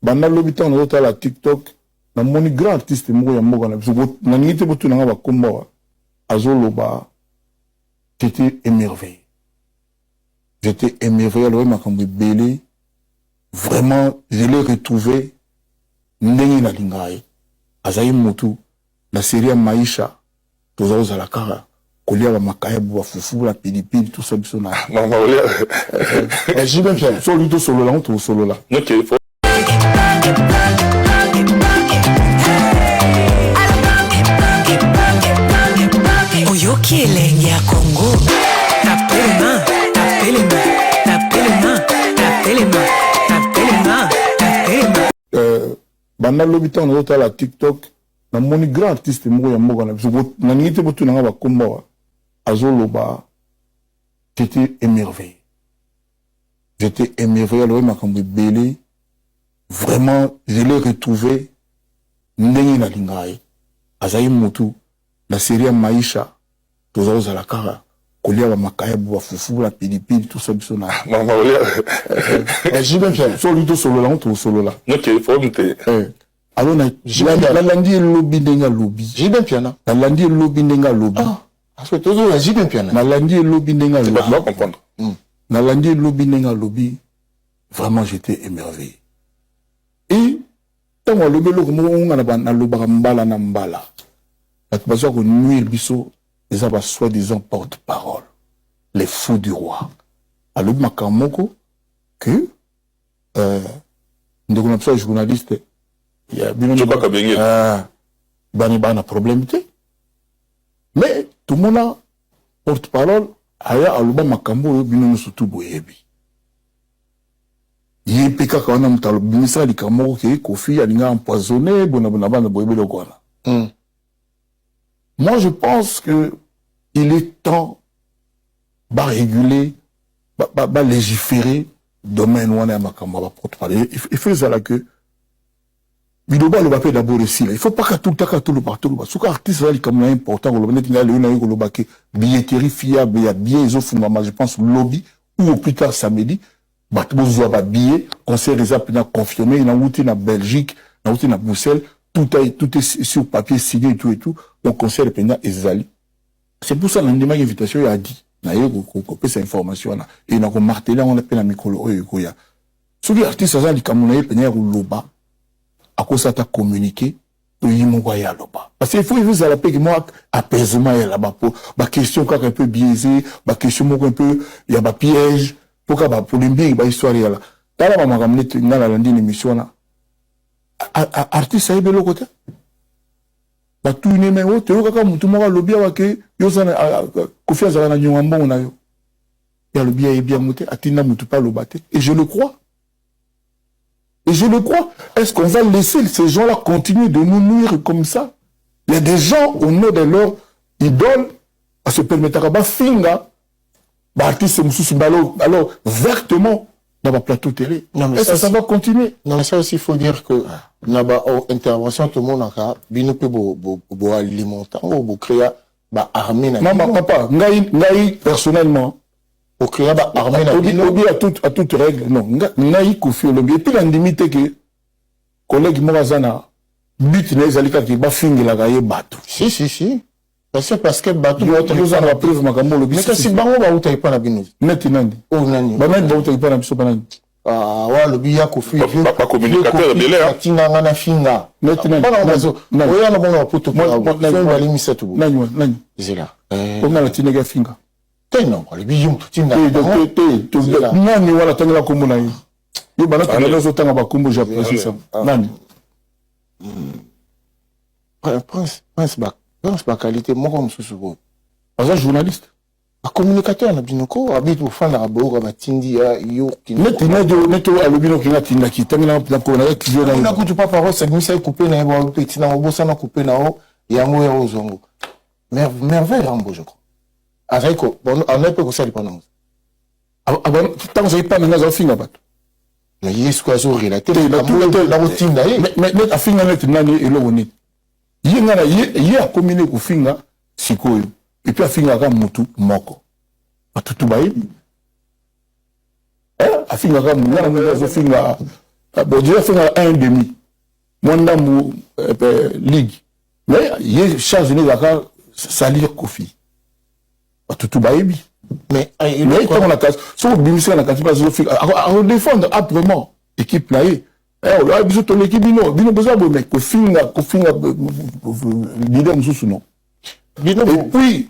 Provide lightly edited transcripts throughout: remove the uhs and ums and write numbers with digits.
banda l'hôpital on a la TikTok na moni grand artiste moko ya moko na biso na ngite botu na ba komba azoloba j'étais émerveillé. J'étais émerveillé alors makambo belé vraiment je l'ai retrouvé ndenge na lingaye azayi mutu la série ya maisha toza za la kara kolia ba makayebu ba fufu la pilipili tout ça biso na maman olia j'ai bien fait solo to solo là on solo là OK Oyoki elenge ya Congo tapelema banda l'hôpital on a la TikTok na moni grand artiste moko ya moko na biso na ngite botu na ba komba azoloba j'étais émerveillé. J'étais émerveillé alors makambo belé vraiment je l'ai retrouvé ndenge na lingaye azayi mutu la série ya maisha toza za la kara kolia ba makayebu ba fufu la pilipili tout ça biso na maman olia j'ai bien fait solo là on solo là OK faut monter alors la landi lobby ndenga lobby j'ai bien piano la landi lobby ndenga lobby parce que toujours la j'ai bien piano la landi lobby ndenga lobby tu vas comprendre la landi lobby ndenga lobby vraiment j'étais émerveillé et tant le belo comme on a na lobaka mbala na mbala la besoin que nuire biso les aba soi-disant porte-parole les fous du roi alors makamoko que ndeko na psa journaliste il y a bien bana problème mais tout le monde porte-parole aya aluba makambo yo bino surtout boyebi yepeka kana mutalo binisa likamoko ke kofi alinga empoisonné bona bana boyebi lokona moi je pense que il est temps de réguler de légiférer domaine où on a makambo ba porte-parole il faut ça là que biloba le papier d'abord ici il faut pas que tout le partout parce que artiste là comme important le net là le baki billetterie fiable il y a bien ils offrent je pense lobby ou au plus tard samedi bato bozo ba billet concert des apps confirmé il a outé na Belgique na outé na Bruxelles tout est sur papier signé et tout donc concert pendant ezali c'est pour ça l'endemain invitation il a dit na yo ko pesa information là et na ko marteler on appelle na mikolo oyo ko ya sur les artistes ça comme on a pendant loba à cause ça t'a communiqué oui mon voyage là-bas parce qu'il faut vous à la paix moi apaisement là-bas pour ma question quand un peu biaisé ma question un peu il y a ba piège pour ka ba polémique ba histoire là tala mama kamne na la lundi émission là artiste ça est belo côté ba tout ne mais wote yo kaka mutu moko lobby wa ke yo sana confiance na nyonga mbongo na yo ya lobby est bien muté atinda mutu pas lobate et je le crois. Et je le crois. Est-ce qu'on va laisser ces gens-là continuer de nous nuire comme ça? Il y a des gens au nom de leur idole à se permettre à finga, artiste alors vertement dans le plateau télé. Est-ce que ça va continuer? Non, mais ça aussi, il faut dire que dans l'intervention, tout le monde a bien peu de alimenter ou créer une armée. Non, papa, ngaï personnellement. Pour créer une armée. Obi à toute règle, non. Ngaï koufi olombi. Et puis l'indemnité que collègue Morazana, but n'est zalika qui va finir la gaille bateau. Si. Parce que bateau. Nous avons la preuve makambo lobby. Mais si bango ba uta ipana binu. Net nandi. Oh nani. Ba net ba uta ipana biso banani. Ah wa lobby ya koufi. Pas communicateur de l'air. Tinga ngana finga. Net nandi. Bana bazo. Oya na bongo poto. Nani bali misetu. Nani. Zela. On a la tinega finga. Non, le billon, tu n'as pas. Nani wala tangela kombo na yo. Yo bana tangela zo tanga ba kombo j'apprécie ça. Nani. Prince ba qualité moko mususu ko. Parce journaliste. Un communicateur na binoko habite au fond na bo ba tindi ya yo ki. Neto alobino ki ngatinda ki tangela na ko na client na. Na kutu pas parole c'est misai couper na bo petit na bossa na couper na o ya mo ya ozongo. Merveille en bojo. Azeko bon on peut ça dépend. Avant tant que pas maintenant ça finga bato. Mais yesu ko zo relater la routine là. Mais a finga net nani elo woni. Yinga na ye a communiquer ko finga sikoyo. Et puis a finga ka mutu moko. Batutu bayi. A finga ka mutu na zo finga bon déjà fait un demi Mwandambu ligue mais il charge de la salir Kofi tout baebi mais quand on a casse sur bimisé na katiba zo fi à défendre âprement équipe là on a besoin de l'équipe bino besoin de mais Kofi leader mususu non et puis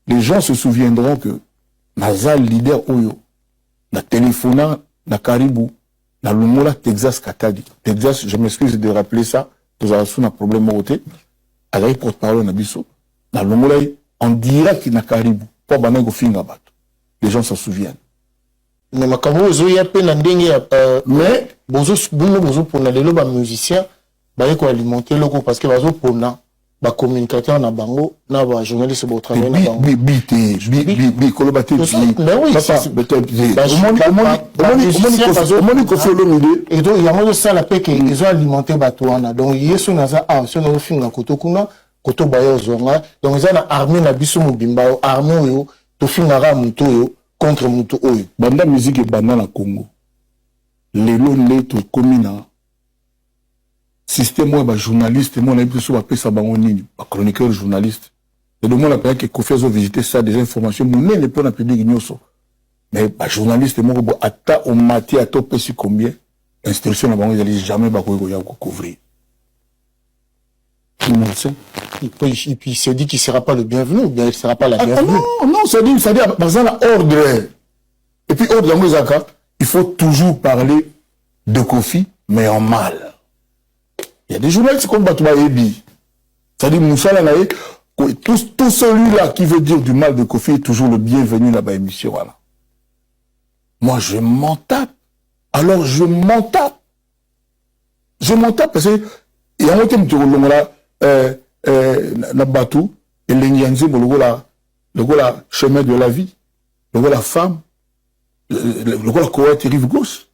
les gens se souviendront que Nazal leader Oyo na téléphona na Caribou na Lumola Texas Katadi Texas je m'excuse de rappeler ça nous avons un problème roté avec porte-parole na biso na Lumola en direct na Caribou pour banango finga bato les gens s'en souviennent mais makambo zo ya pe na ndenge mais bozo pour na lelo ba musicien ba ko alimenter loko parce que bazo pona ba communicateur na bango na ba journaliste bo travailler na bango bi kolobate mais oui et donc il y a moi ça la pe que ils ont alimenté bato wana donc yeso naza so na finga kotokuna koto bayo zonga donc ils ont armé na biso mobimba armé yo to finga ra muto yo contre muto oyo banda musique et banda na Congo lelo leto komina système ba journaliste mon avis sur pesa bango nini ba chroniqueur journaliste et le monde a que Kofi a visité ça des informations mon ne pas na public nyoso mais ba journaliste mon bo ata au mati à top si combien instruction na bango ils jamais ba ko ya couvrir tout le monde sait et puis il se dit qu'il sera pas le bienvenu ou bien il sera pas la bienvenue non ça dit par exemple ordre et puis ordre dans les il faut toujours parler de Kofi mais en mal. Il y a des journalistes comme Batouba Ebi. C'est-à-dire, Moussala Naé, tout celui-là qui veut dire du mal de Kofi est toujours le bienvenu là-bas, émission. Voilà. Moi, je m'en tape. Alors, je m'en tape. Je m'en tape parce que, il y a un thème de Longola, Nabatou, et l'Enyanzi, le chemin de la vie, le femme, le Koweït rive gauche.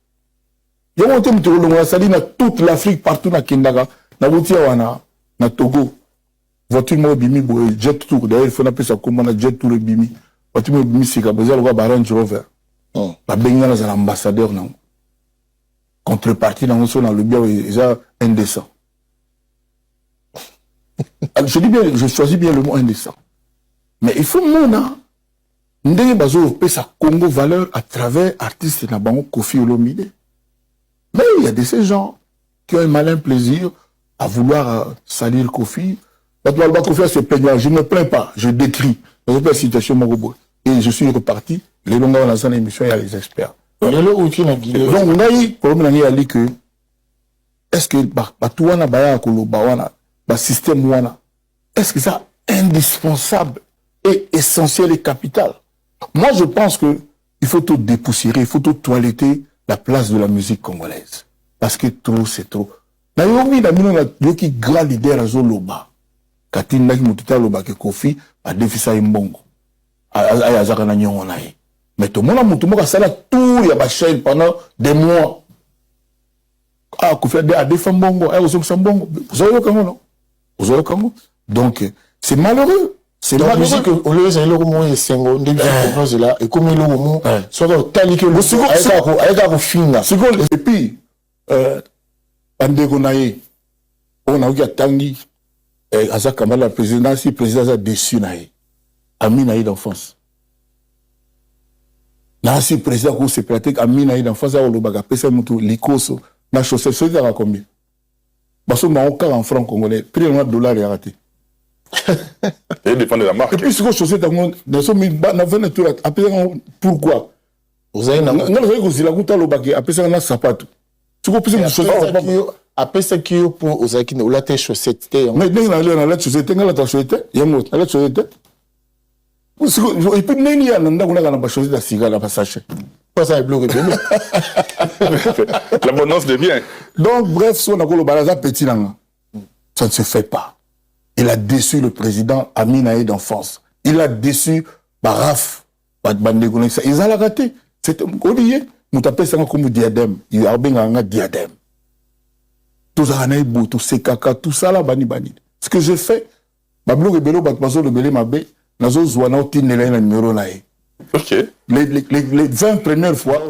Il y a un thème de Longola, ça dit dans toute l'Afrique, partout dans Kindaga, na Wana, na Togo. Voiture mo bimi jet tour d'ailleurs il faut appeler ça comment na jet tour bimi. Voiture mo bimi c'est que le Range Rover. Ba benga na l'ambassadeur non. Contrepartie dans le bien ils ont indécent. Je dis bien, je choisis bien le mot indécent. Mais il faut mona ndenge bazo pesa Congo valeur à travers artistes na bango Kofi Olomide. Mais il y a de ces gens qui ont un malin plaisir à vouloir salir Kofi. Kofi se plaignant, je ne me plains pas, je décris. Dans une situation, mon robot. Et je suis reparti. Les longs dans la émission, il y a les experts. Donc, on a eu, problème, il a dit que, est-ce que, Batouana, Baya, Kolobawana, système Wana, est-ce que ça indispensable et essentiel et capital? Moi, je pense que il faut tout dépoussiérer, il faut tout toiletter la place de la musique congolaise. Parce que trop, c'est trop. Nayomi, il y a grand leader à Zoloba. Katina qui m'a loba que Kofi a défisé mbongo. Aya zakana nyongo nae. Mais tout le monde a monté moi ça là tout ya ba chaîne pendant des mois. Ah Kofi a défendu mbongo, aya ozo mbongo. Vous avez comment non? Vous avez comment? Donc c'est malheureux. C'est la musique au lieu de le mot et sengo ndenge propose là et comme le mot soit tali que le aya finga. Et puis andeko nae on a eu tangi Asa Kamala, le président a déçu naïe. Ami naïe d'enfance. Nansi président qui s'est prêté, ami naïe d'enfance, a olobaga, pesa mutu, likoso, na chaussette, c'est à combien? Parce qu'on a encore en francs congolais, prix de $, est raté. Et dépend de la marque. Et puis, ce que chaussette, dans son milliard, n'a pas tout, après, pourquoi? Vous avez un que la goutte à l'obagé, après ça, on a sapato. Ce que vous avez après ça qui pour aux akine ou la tête chaussette mais dès qu'on a la chaussette ngala ta chaussette yamo la chaussette et puis neni ya nanda kuna kana ba chaussette asiga la passage pas ça est bloqué l'abondance de biens. Donc bref son akolo baraza petit nanga ça ne se fait pas. Il a déçu le président Aminae d'enfance, il a déçu Baraf Bandegone, ils ont la raté. C'est oublié mutapé ça comme diadème, il a bien un diadème. Tout ça, tout ces caca, tout ça là, bani. Ce que j'ai fait, Bablo Rebelo, Batmazo, le Belé Mabé, Nazo Zouana, Tinele, le numéro là. Ok. Les 20 premières fois,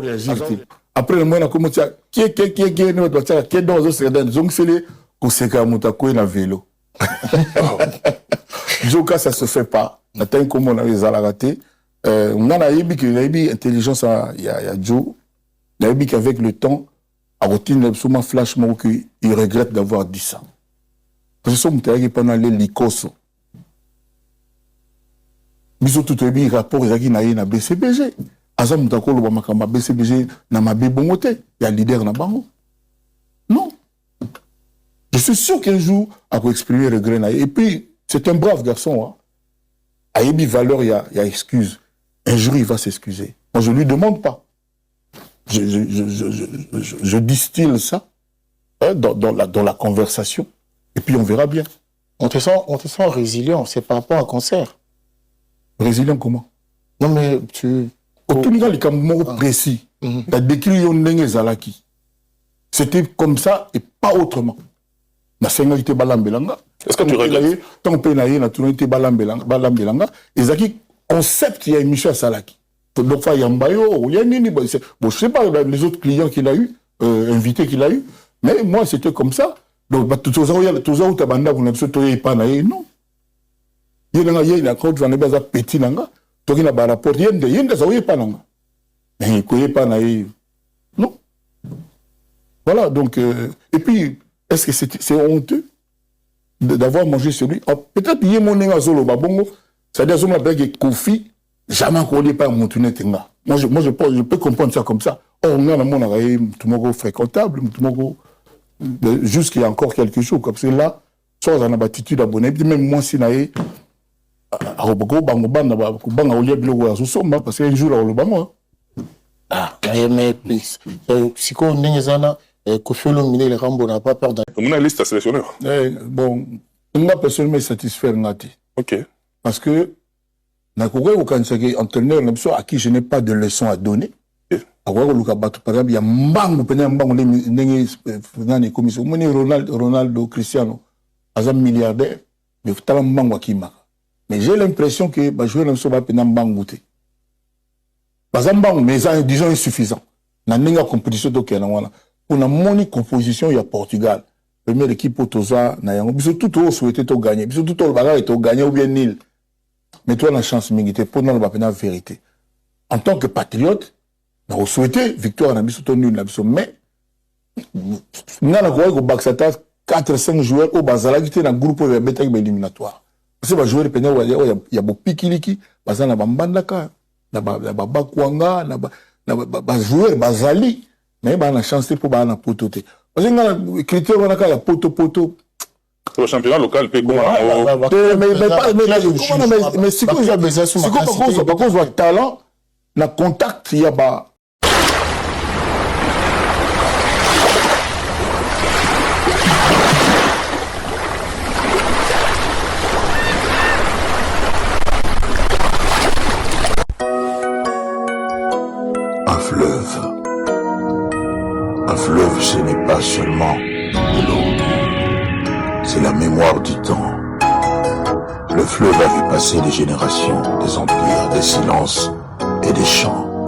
après le mois comment ça qui ne doit ça qui dans ce sedan donc c'est les koseka mutako na vélo Joka ça se fait pas n'atteint comme on a les raté on a yebi que yebi intelligence il y a Joe yebi qu'avec le temps à routine absolument flash moi que il regrette d'avoir dit ça parce que son mutaki pendant les likoso biso tout yebi rapport ezaki na BCBG Azam mutako lo makamba BCBG na mabe bongote il y a leader na bango non je suis sûr qu'un jour à exprimer regret et puis c'est un brave garçon hein a yebi valeur il y a excuse un jour il va s'excuser moi je lui demande pas je distille ça hein, dans la conversation et puis on verra bien on te sent résilient c'est par rapport à concert résilient comment non mais tu tout le monde est précis. La déclion n'est zalaki. C'était comme ça et pas autrement. Na sengalité balambelanga. Est-ce que tu regrettes? Tant que na na tout été balambelanga. Et zaki concept il y a émission à Salaki. Donc il y a Mbayo, il y a nini bon je sais pas les autres clients qu'il a eu, invités qu'il a eu, mais moi c'était comme ça. Donc tout ça où ta banda vous n'avez pas pas na non. Il y a quand tu vas ne petit nanga. Toi qui n'as pas rapport, il y a ça pas non. Mais il pas non. Voilà donc et puis est-ce que c'est honteux d'avoir mangé celui peut-être il y a mon nègre zolo babongo c'est-à-dire zoma beg Kofi jamais collé par mon tunetenga. Moi je peux comprendre ça comme ça. Or on a mon araye tout monde fréquentable tout monde juste qu'il y a encore quelque chose comme c'est là soit on a attitude abonné même moi si naé parce qu'un jour là le bama mais si qu'on n'engazana Kofi Olomide le Rambo n'a pas peur on a une liste à sélectionneur bon moi personnellement satisfait ngati ok parce que na kokoy okansaki entraîneur à qui je n'ai pas de leçon à donner akwako luka bato par exemple il y a mbangu pena mbangu ndenge nani commission moni Ronaldo Cristiano azam milliardaire mais tala mbangu akimaka. Mais j'ai l'impression que les joueurs ne sont pas pénambangoutés. Par exemple, mais disons insuffisant. Dans la compétition, pour la moni composition, il y a Portugal. Première équipe pour Toza, ils tout au souhaité de gagner. Ils tout au bagarre et gagner ou bien nil. Mais toi, la chance, c'est pour nous, la vérité. En tant que patriote, nous souhaité victoire, nous nul, mais nous avons 4-5 joueurs au Bazala qui étaient dans le groupe éliminatoire. Parce que jouer il y a beaucoup pikiliki baza na bambandaka na bakwanga na joueur bazali mais ba na chance pour ba na pototé parce que na critère wana ka ya poto le championnat local peut comment mais si quoi j'ai besoin si quoi par cause talent na contact il y a ba Un fleuve, ce n'est pas seulement de l'eau, c'est la mémoire du temps. Le fleuve a vu passer des générations, des empires, des silences et des chants.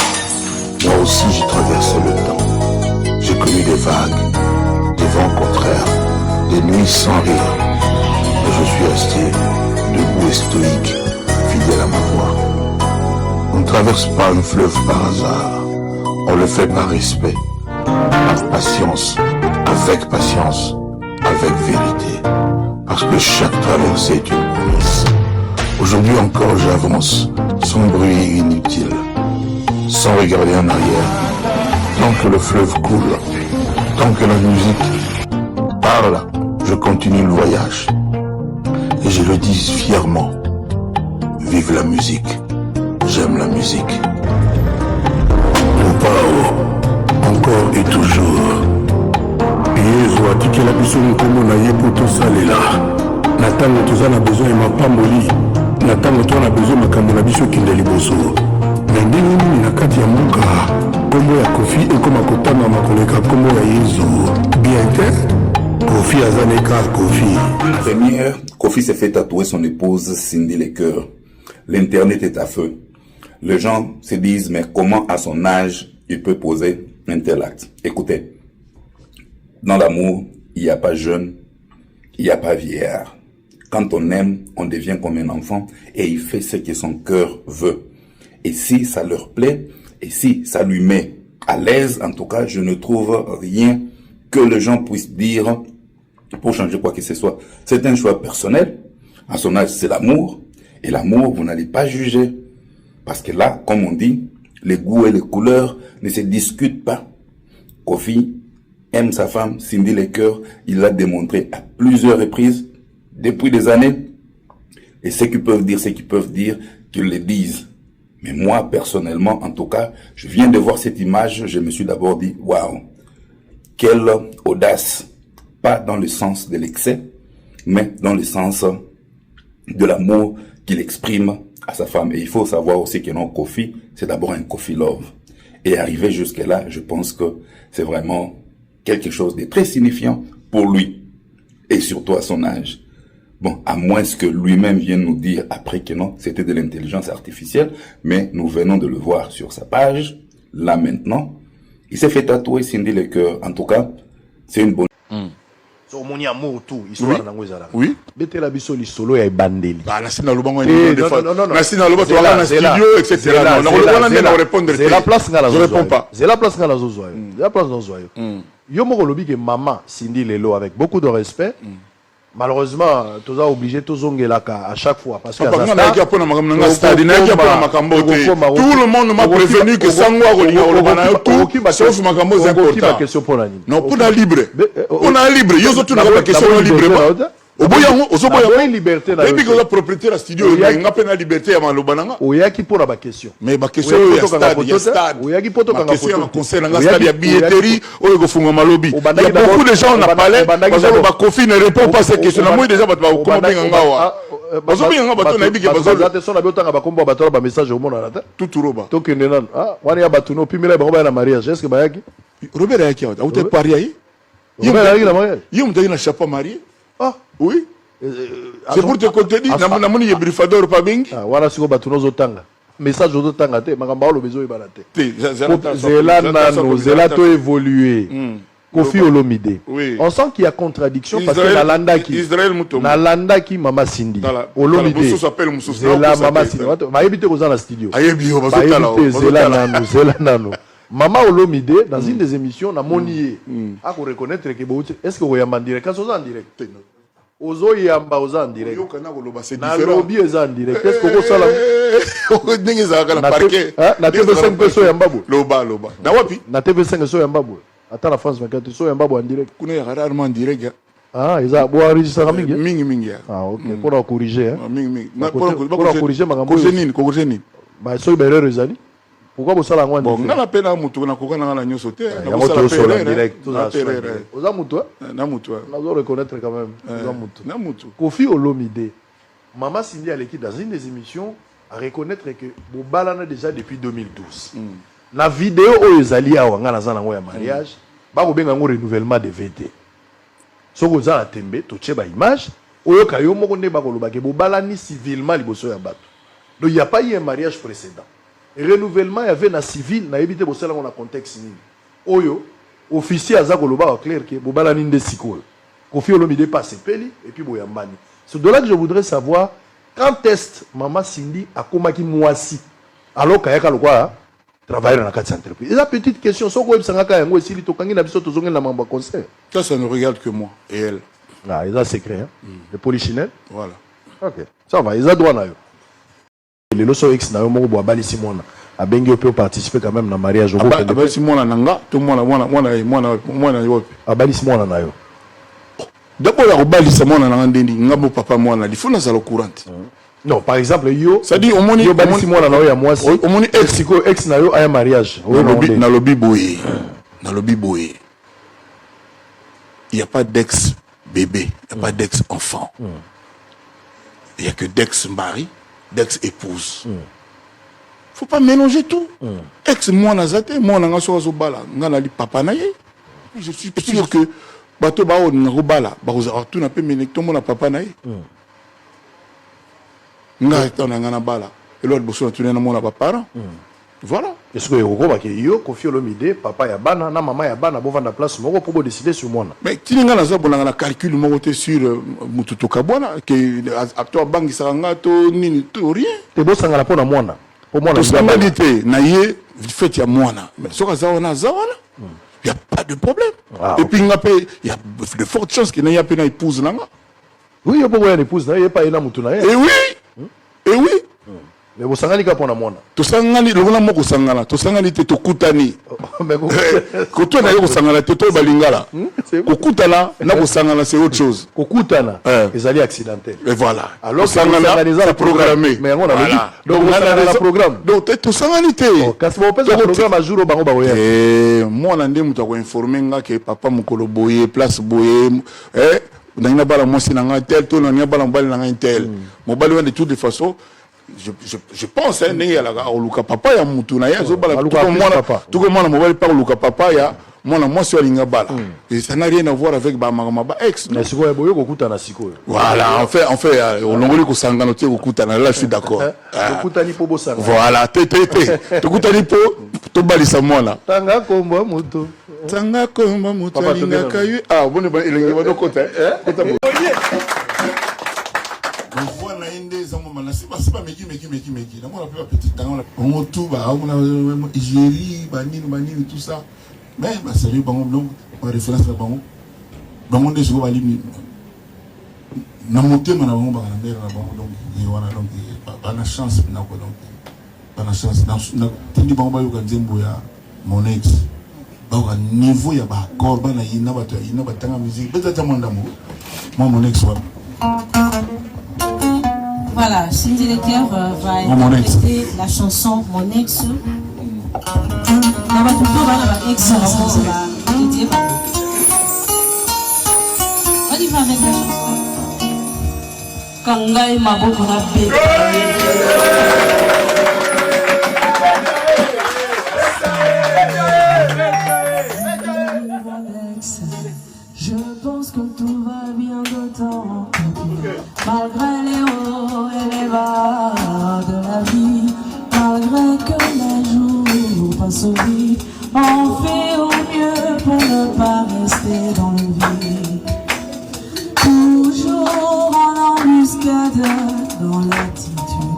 Moi aussi, j'ai traversé le temps. J'ai connu des vagues, des vents contraires, des nuits sans rire. Mais je suis resté debout et stoïque, fidèle à ma voix. On ne traverse pas un fleuve par hasard. On le fait par respect, par patience, avec vérité. Parce que chaque traversée est une promesse. Aujourd'hui encore j'avance, sans bruit inutile, sans regarder en arrière. Tant que le fleuve coule, tant que la musique parle, je continue le voyage. Et je le dis fièrement, vive la musique, j'aime la musique. Encore et toujours. Yezo atikela biso nkombo na ye po tosalela na ntango toza na besoin ya mapamboli na ntango toza na besoin makambo na biso ekende liboso me ndenge nini na kati ya mboka nkombo ya Kofi ekoma kotangama koleka nkombo ya Yezo bien te Kofi aza neka Kofi. Première, Kofi s'est fait tatouer son épouse Cindy les cœurs. L'internet est à feu. Les gens se disent mais comment à son âge il peut poser un tel acte. Écoutez, dans l'amour, il n'y a pas jeune, il n'y a pas vieillard. Quand on aime, on devient comme un enfant et il fait ce que son cœur veut. Et si ça leur plaît, et si ça lui met à l'aise, en tout cas, je ne trouve rien que les gens puissent dire pour changer quoi que ce soit. C'est un choix personnel. À son âge, c'est l'amour. Et l'amour, vous n'allez pas juger. Parce que là, comme on dit, les goûts et les couleurs ne se discutent pas. Kofi aime sa femme, Cindy Lecoeur, il l'a démontré à plusieurs reprises, depuis des années. Et ceux qui peuvent dire, qu'ils le disent. Mais moi, personnellement, en tout cas, je viens de voir cette image, je me suis d'abord dit, waouh, quelle audace. Pas dans le sens de l'excès, mais dans le sens de l'amour qu'il exprime à sa femme. Et il faut savoir aussi que non, Kofi, c'est d'abord un Kofi Love. Et arriver jusque-là, je pense que c'est vraiment quelque chose de très signifiant pour lui. Et surtout à son âge. Bon, à moins que lui-même vienne nous dire après que non, c'était de l'intelligence artificielle, mais nous venons de le voir sur sa page, là maintenant. Il s'est fait tatouer Cindy Lecoeur. En tout cas, c'est une bonne... omoni amour tout histoire nango ezala Oui. betela biso lisolo ya ebandeli nasina lobango non nasina lobango to na studio etc. Non répondre. C'est la place ngala je réponds pas. C'est la place ngala zozwa yo. C'est la place zozwa yo. Yo moko lobi ke maman Cindy Lelo avec beaucoup de respect. Malheureusement, tous a obligé tous ongelaka à chaque fois parce que tout le monde m'a prévenu que Sangwa tout sauf makambo est important. Question pour la non pour la libre. On a libre. Yo tout na question libre. Oboya liberté na. Et puis que la propriété la studio nga pe na liberté ya maloba nanga. Oyaki pour la question. Mais ma question ya stade. Oyaki poto kanga question na conseil na stade ya billetterie oyo ko funga malobi. Il y a beaucoup de gens on a parlé parce que ba Kofi ne répond pas à ces questions. Moi déjà ba comment bien ngawa. Bazo bien nga bato na biki bazo. Bazo son na biotanga ba kombo bato ba message au monde là. Tout roba. To kende nan. Ah, wani ya bato no pimela ba na mariage. Est-ce que ba yaki? Robert yaki ou te pari aí? Robert yaki na mariage. Yom te na chapeau marié. Ah, oui. C'est pour te contenir. Namoni ye brifador pa bingi. Ah, wana siko bato no zotanga. Message ozotanga te, makamba lo bezo ebala te. Zela to évoluer. Kofi Olomide. Oui. On sent qu'il y a contradiction parce que Nalanda qui Mama Cindy. Olomide. Zela Mama Cindy. Va éviter aux gens la studio. Zela nano. Mama Olomide dans une des émissions na monier. A ko reconnaître que est-ce que vous en direct quand vous en direct? Ozo yamba oza en direct. Na lobby oza en direct. Est-ce que vous sala ndenge za kala parquet. Na TV5 peso yamba bo. Loba. Na wapi? Na TV5 so yamba bo. Attends la France 24 so yamba bo en direct. Kuna ya rarement en direct. Ah, ils a bo enregistrer mingi. Mingi. Ah, OK. Pour corriger hein. Mingi. Pour corriger makambo. Kokozeni. Ba so berero ezali. Pourquoi vous sala ngwa bon ngana pena mutu na kokana na nyoso te na ko sala en direct. Oza mutu? Na mutu. On doit reconnaître quand même. Oza mutu. Na mutu. Kofi Olomide. Maman Cindy à l'équipe dans une des émissions à reconnaître que Bobalana déjà depuis 2012. La vidéo où ils allaient à Wanga na ngwa ya mariage, ba ko benga ngo renouvellement de VT. So ko za tembe to cheba image, oyo kayo moko ne ba ko loba ke Bobalani civilement liboso ya bato. Donc il y a pas eu un mariage précédent. Renouvellement il y avait na civil na éviter bosala on a contexte ni. Oyo officier aza ko loba clair que Bobalani nde sikol. Kofi Olomide passe peli et puis boyambani. C'est de là que je voudrais savoir quand est Maman Cindy a komaki mwasi alors kayaka lokwa travailler dans la carte entreprise. Et la petite question so ko ebsanga yango esili to kangi na biso to zonga na mamba conseil. Ça ne regarde que moi et elle. Ah, ils ont secret hein. Le polichinelle. Voilà. OK. Ça va, ils ont droit na yo. Les loso X na yo moko bo abali simona. Abengi peut participer quand même dans mariage au groupe. Abali simona nanga, tout mona yo. Abali simona na yo. D'abord la obali simona nanga ndendi ngamo papa mwana lifuna za courante. Non, par exemple yo, ça dit omoni yo bali simona na yo ya mwasi. Omoni ex na yo aya mariage. Na lobi boye. Na lobi boye. Il y a pas d'ex bébé, il y a pas d'ex enfant. Il y a que d'ex mari, d'ex épouse. Faut pas mélanger tout. Ex moi nazate, moi nanga so bala, ngana li papa na ye. Je suis sûr que bato ba on ngobala, ba tout na pe menekto mon papa na ye. Nga ta ngana bala. Et l'autre bosso tu na mon papa parent. Voilà. Est-ce que yo Koffi Olomide papa ya bana na maman ya bana bovanda place moko pour décider sur moi. Mais tininga na zabona na calcul moko te sur mututo kabwana que acteur bangi saranga to nini to rien. Te bosanga la pona mwana. Pour moi To stabilité na ye fait ya mwana. Mais soka zawana zawana. Il y a pas de problème. Ah, et puis il y a de fortes chances qu'il n'y a pas une épouse nanga. Oui, il y a pas une épouse, il y a pas une mutuna. Et oui. Et oui. Mais vous sangani ka pona mwana. To sangani lokona moko sangana, to sangani te to kutani. Mais kutana yo sangana te to balingala. Kokutana na ko sangana c'est autre chose. Kokutana ezali accidentel. Et voilà. Alors sangana c'est programmé. Mais on a voilà. Donc on a le programme. Donc to sangani te. Quand vous faites le programme à jour au bango baoya. Moi na ndemu to ko informer nga que papa mukolo boye place boye na bala moi sinanga tel to na bala mbali na tel. Mo bali de toutes les façons. Je pense hein ndenge la luka papa ya mutu na ya zo bala tout comme moi mobile par luka papa ya moi sur linga bala et ça n'a rien à voir avec ba ex mais siko ya boyo kokuta na siko voilà en fait on longoli ko sangana te kokuta na là je suis d'accord kokuta ni po bosanga voilà te to kuta ni po to balisa mwana tanga kombo mutu linga kayu ah bon elengi ba dokota kota voilà inde za mama na siba meki na moi la petite temps on tout ba on a Égérie banini tout ça mais bah sérieux bango donc en référence la bango de jouer ali na motema na bango ba na mbera na bango donc et voilà donc pas na chance na ko donc pas na chance na tindi bango ba yo ka nzembo ya mon ex ba au niveau ya ba accord ba na yina ba to yina ba tanga musique peut-être moi mon ex wa. Voilà, Cindy Leclerc va interpréter la chanson Mon ex. On va plutôt voir ex, on y va avec la chanson. Kangai Maboko Rabbe. Je pense que tout va bien d'autant, malgré les hauts et les bas de la vie, malgré que les jours passent vite, on fait au mieux pour ne pas rester dans le vide. Toujours en embuscade, dans l'attitude,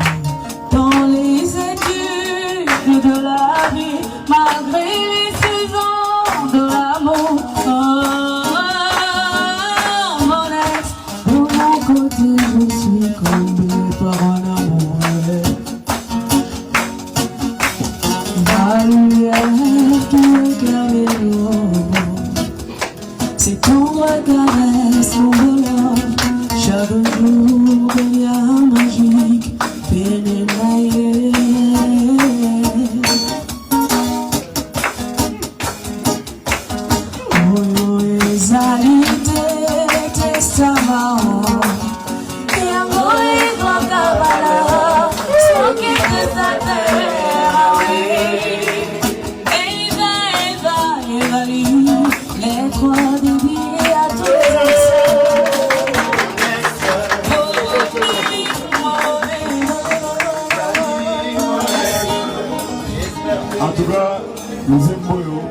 dans les études de la vie, malgré les saisons de l'amour. Je suis comblé par un amour. La lumière qui éclaire les jours, c'est ton caresse mon bonheur. Chaque jour devient magique, pénétré. Oh, les alités, testament. En tout cas, nous aimons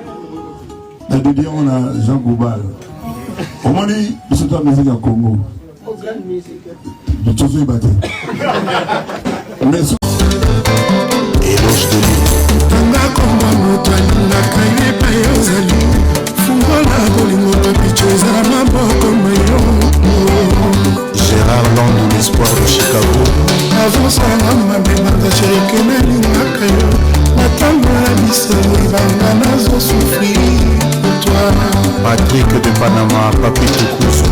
la dédié on a Jean Goubal. Au moins dit, nous sommes en musique à Congo. De tout ce bâti. Mais éloge de lui. Tanga komba moto alingaka ye pa yo ozali fungola bolingo na picho ezala maboko mayo. Gérard Land, l'espoir de Chicago. Avonsala mabengaka sherike nalingaka yo natambola biso libanga nazosufrir pour toi. Patrick de Panama, Papi Tukusu.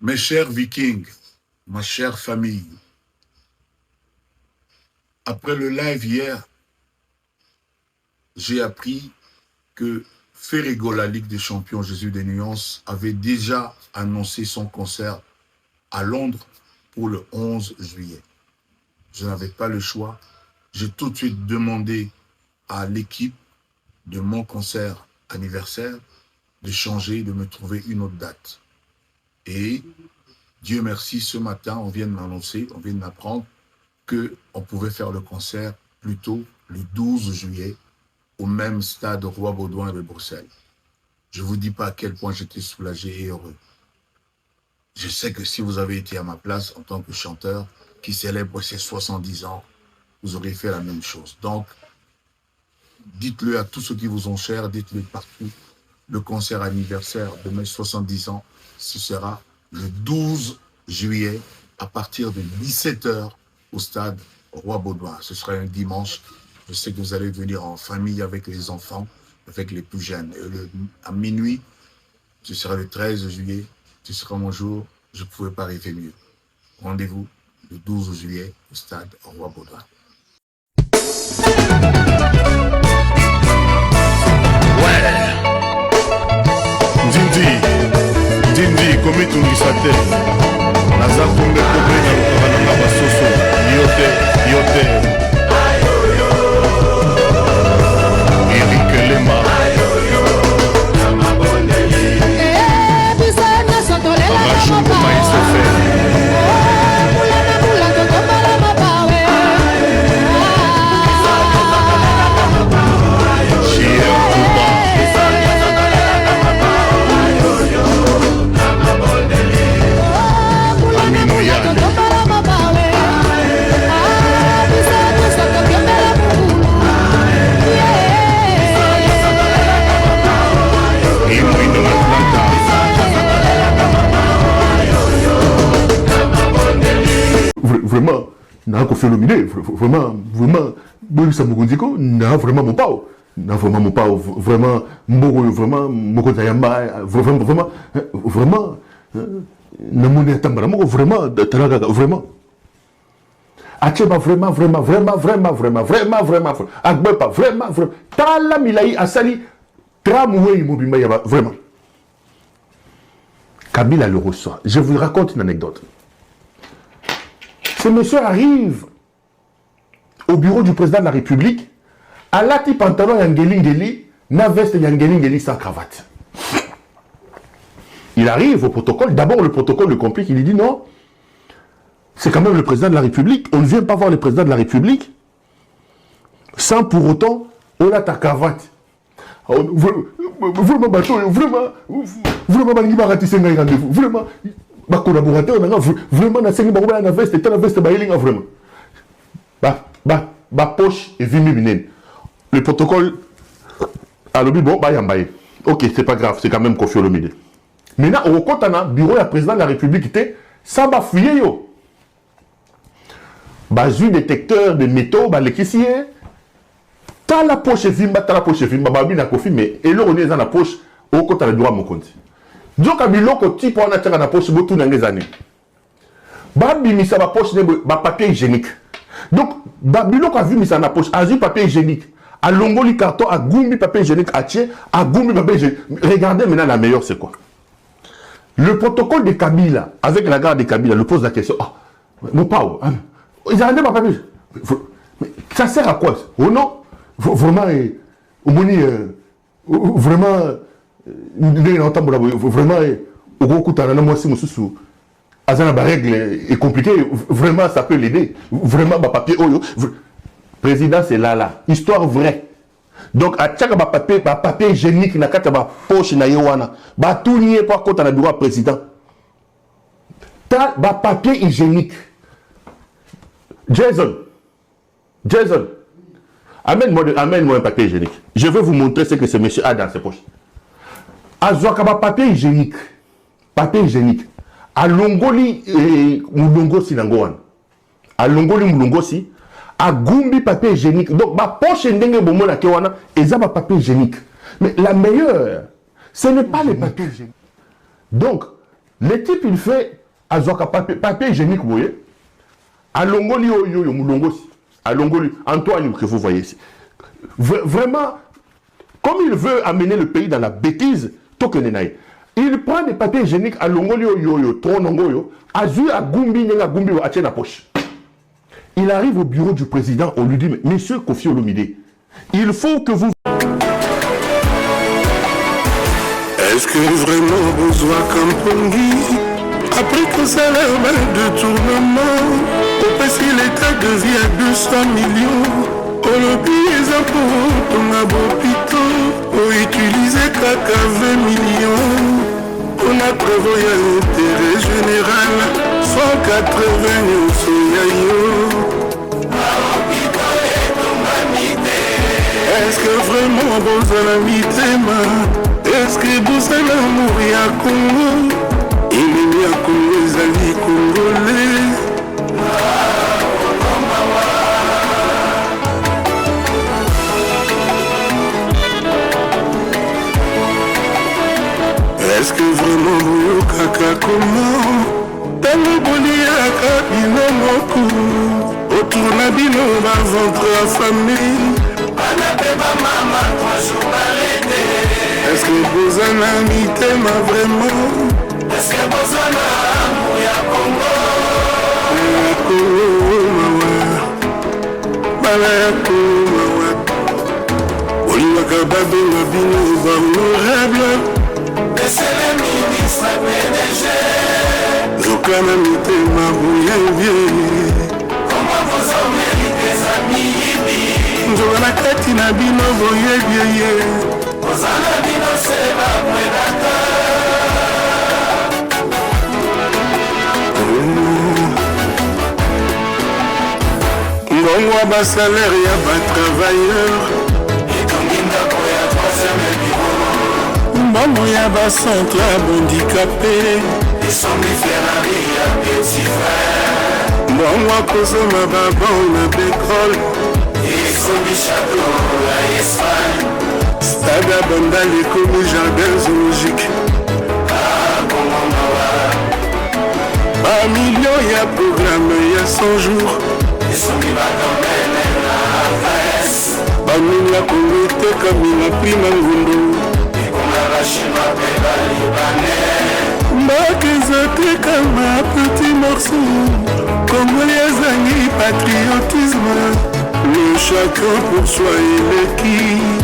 Mes chers Vikings, ma chère famille, après le live hier, j'ai appris que Ferrigo, la Ligue des Champions Jésus des Nuances, avait déjà annoncé son concert à Londres pour le 11 juillet. Je n'avais pas le choix. J'ai tout de suite demandé à l'équipe de mon concert anniversaire de changer, de me trouver une autre date. Et Dieu merci, ce matin, on vient de m'annoncer, on vient de m'apprendre qu'on pouvait faire le concert plus tôt, le 12 juillet, au même stade Roi Baudouin de Bruxelles. Je ne vous dis pas à quel point j'étais soulagé et heureux. Je sais que si vous avez été à ma place en tant que chanteur qui célèbre ses 70 ans, vous auriez fait la même chose. Donc, dites-le à tous ceux qui vous ont cher, dites-le partout. Le concert anniversaire de mes 70 ans, ce sera le 12 juillet à partir de 17 h au stade Roi Baudouin. Ce sera un dimanche. Je sais que vous allez venir en famille avec les enfants, avec les plus jeunes. Et à minuit, ce sera le 13 juillet. Ce sera mon jour. Je ne pouvais pas rêver mieux. Rendez-vous le 12 juillet au stade Roi Baudouin. Ndindi komi tungisa te naza kombe kobe na lokaka nanga basoso yo te Eric Lema Rajou Maïsofe vraiment, n'a pas fait le milieu, vraiment, oui, ça me dit que n'a vraiment mon pao, n'a vraiment mon pao, vraiment, vraiment, vraiment, n'a mon étambara, vraiment, vraiment. Acheba vraiment, Agbepa, vraiment, Tala Milaï Asali, Tramoué Mobimba Yaba, vraiment. Kabila le reçoit. Je vous raconte une anecdote. Ce monsieur arrive au bureau du président de la République, à lati pantalon Yangelingeli, na veste Yangelingeli sans cravate. Il arrive au protocole, d'abord le protocole le complique, il lui dit non, c'est quand même le président de la République, on ne vient pas voir le président de la République sans pour autant, on a ta cravate. Vraiment, vraiment, ma collaborateur, vraiment, na veste, vraiment. Ba poche et vimi binen. Le protocole, à l'objet, bon, bah, yambaye. Ok, c'est pas grave, c'est quand même Kofi Olomide. Maintenant, au compte, on a bureau, le président de la République était, ça va fouiller, yo. Bazu détecteur de métaux, bah, les caissiers. T'as la poche et vimba, bah, bien, Kofi, mais, et là, on est dans la poche, au compte, on a droit à mon compte. Donc, à biloko, type, on a tiré la poche, beaucoup dans les années. Bah, bimisa, ma poche, bah, papier hygiénique. Donc, biloko a vu, mis dans la poche, a vu papier hygiénique. À longoli carton, à goumbi papier hygiénique, à tché, à goumbi papier hygiénique. Regardez maintenant la meilleure, c'est quoi? Le protocole de Kabila, avec la garde de Kabila, le pose la question. Ah, mon pao, ils arrêtent pas papier. Mais ça sert à quoi? Oh non? Vraiment, vraiment, vraiment, au gros coup, moi, si sous la règle est compliquée, vraiment, ça peut l'aider. Vraiment, ma papier, président, c'est là. Histoire vraie. Donc, à chaque papier hygiénique, na kata ba poche na yewana, ba tout nié pas quand on a droit président. Ta ba papier hygiénique. Jason, amène-moi un papier hygiénique. Je vais vous montrer ce que ce monsieur a dans ses poches. Azwaka ba papier hygiénique. A longoli mulongosi nangoan. A longoli mulongosi. A gumbi papier hygiénique. Donc, ma poche ndenge bomo la kewana, et ça, ma papier hygiénique. Mais la meilleure, ce n'est pas le papier hygiénique. Donc, le type, il fait, azoka papier hygiénique, vous voyez, à longoli yo mulongosi. À longoli, Antoine, que vous voyez ici. Vraiment, comme il veut amener le pays dans la bêtise, tokenenaï. Il prend des papiers hygiéniques à longoli yo, tronongo yo, azu a gumbi nenga gumbi yo, a la poche. Il arrive au bureau du président, on lui dit, mais monsieur Kofi Olomide, il faut que vous... Est-ce que vraiment besoin comme Pongi Après que ça l'a mal de tournement, au passé l'état de vie à 200 millions. On le bise pour ton abopito, on utilisait caca 20 millions. On a prévoyé l'intérêt général, 180 soyayo. Est-ce que vraiment vous allez m'itema? Est-ce que vous allez mourir à Congo? Il est mis à Congo, les alliés congolais. Est-ce que vraiment vous kaka comment? Tango boliaka bino moko autour na bino ba ventre affamé. Est-ce que vous en avez tema vraiment? Est-ce que vous en avez ya Congo? Bala ya Congo. Olivaka babe na bino ba honorable. Laissez les ministres PDG. Zokana mitema bouye bien. Comment vous en méritez amis? Nzokana kati na bino boye bien. Vous en avez no seba prédateur. Ngongwa ba salaire ya ba travailleurs. Mbongo ya bacentre ya bandicapé. Mbongo akozoma babon na pétrole. Stade ya bandali ekomi jardin zoologique. Bamilio ya programme ya 100 jours. Bamila kongo etekami na prima ngundu. Bakizoteka ma petit morceau. Congolais azangi patriotisme. Le chacun pour soi et l'équipe.